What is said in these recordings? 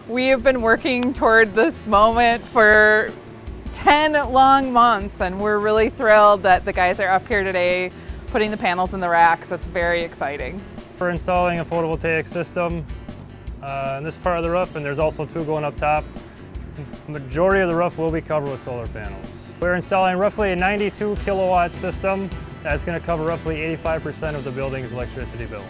We have been working toward this moment for 10 long months, and we're really thrilled that the guys are up here today putting the panels in the racks. It's very exciting. We're installing a photovoltaic system in this part of the roof, and there's also two going up top. The majority of the roof will be covered with solar panels. We're installing roughly a 92 kilowatt system that's going to cover roughly 85% of the building's electricity bill.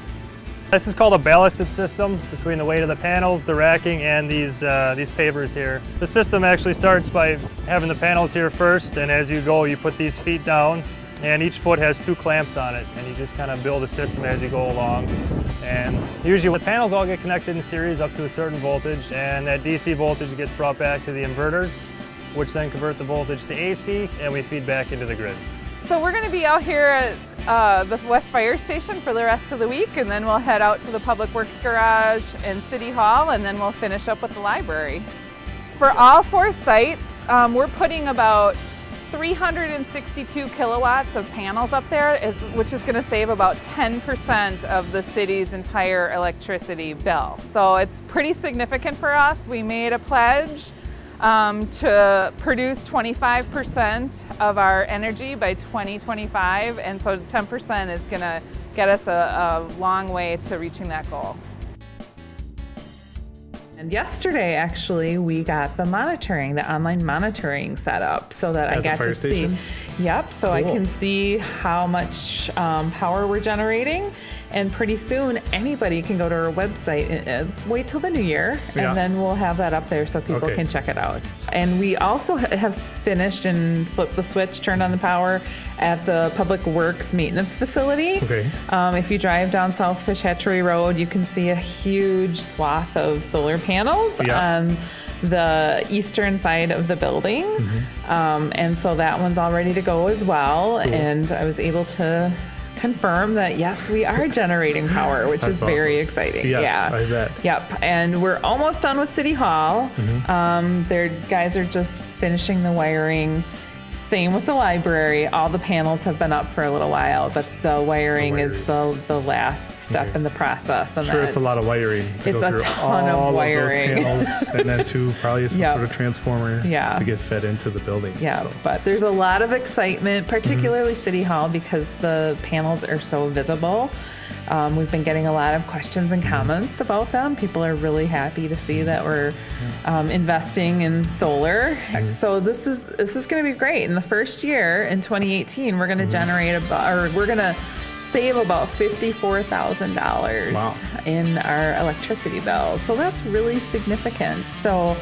This is called a ballasted system between the weight of the panels, the racking, and these pavers here. The system actually starts by having the panels here first, and as you go, you put these feet down, and each foot has 2 clamps on it, and you just kind of build a system as you go along. And usually the panels all get connected in series up to a certain voltage, and that DC voltage gets brought back to the inverters, which then convert the voltage to AC, and we feed back into the grid. So we're going to be out here at the West Fire Station for the rest of the week, and then we'll head out to the Public Works Garage and City Hall, and then we'll finish up with the library. For all 4 sites, we're putting about 362 kilowatts of panels up there, which is going to save about 10% of the city's entire electricity bill. So it's pretty significant for us. We made a pledge to produce 25% of our energy by 2025, and so 10% is going to get us a long way to reaching that goal. And yesterday, actually, we got the online monitoring set up so that I got to see. Yep, so cool. I can see how much power we're generating. And pretty soon, anybody can go to our website, wait till the new year, and then we'll have that up there so people can check it out. And we also have finished and flipped the switch, turned on the power at the Public Works Maintenance Facility. Okay. If you drive down South Fish Hatchery Road, you can see a huge swath of solar panels on the eastern side of the building. And so that one's all ready to go as well. Cool. And I was able to confirm that yes, we are generating power, which is very exciting. Yes, I bet. Yep, and we're almost done with City Hall. Their guys are just finishing the wiring. Same with the library. All the panels have been up for a little while, but the wiring is the last step in the process. And it's a lot of wiring to it's go a through ton all of wiring. Those panels, and then probably some sort of transformer to get fed into the building. Yeah, but there's a lot of excitement, particularly City Hall, because the panels are so visible. We've been getting a lot of questions and comments about them. People are really happy to see that we're investing in solar. So this is going to be great. In the first year, in 2018, we're going to generate we're going to save about $54,000 in our electricity bill. So that's really significant. So,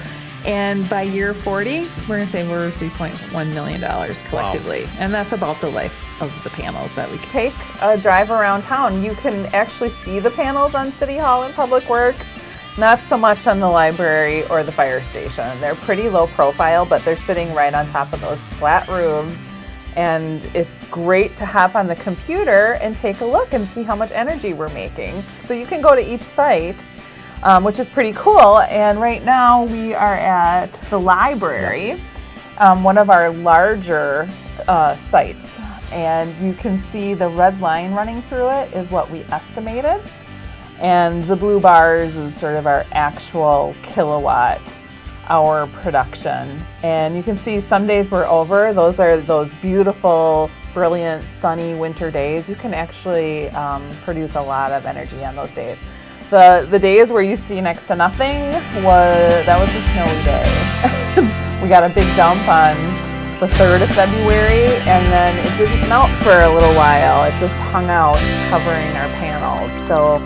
and by year 40, we're going to save over $3.1 million collectively. And that's about the life of the panels that we can take a drive around town. You can actually see the panels on City Hall and Public Works, not so much on the library or the fire station. They're pretty low profile, but they're sitting right on top of those flat roofs. And it's great to hop on the computer and take a look and see how much energy we're making. So you can go to each site, which is pretty cool. And right now we are at the library, one of our larger sites. And you can see the red line running through it is what we estimated. And the blue bars is sort of our actual kilowatt hour production. And you can see some days we're over. Those are those beautiful, brilliant, sunny winter days. You can actually produce a lot of energy on those days. The days where you see next to nothing, was a snowy day. We got a big dump on the 3rd of February, and then it didn't melt for a little while. It just hung out covering our panels. So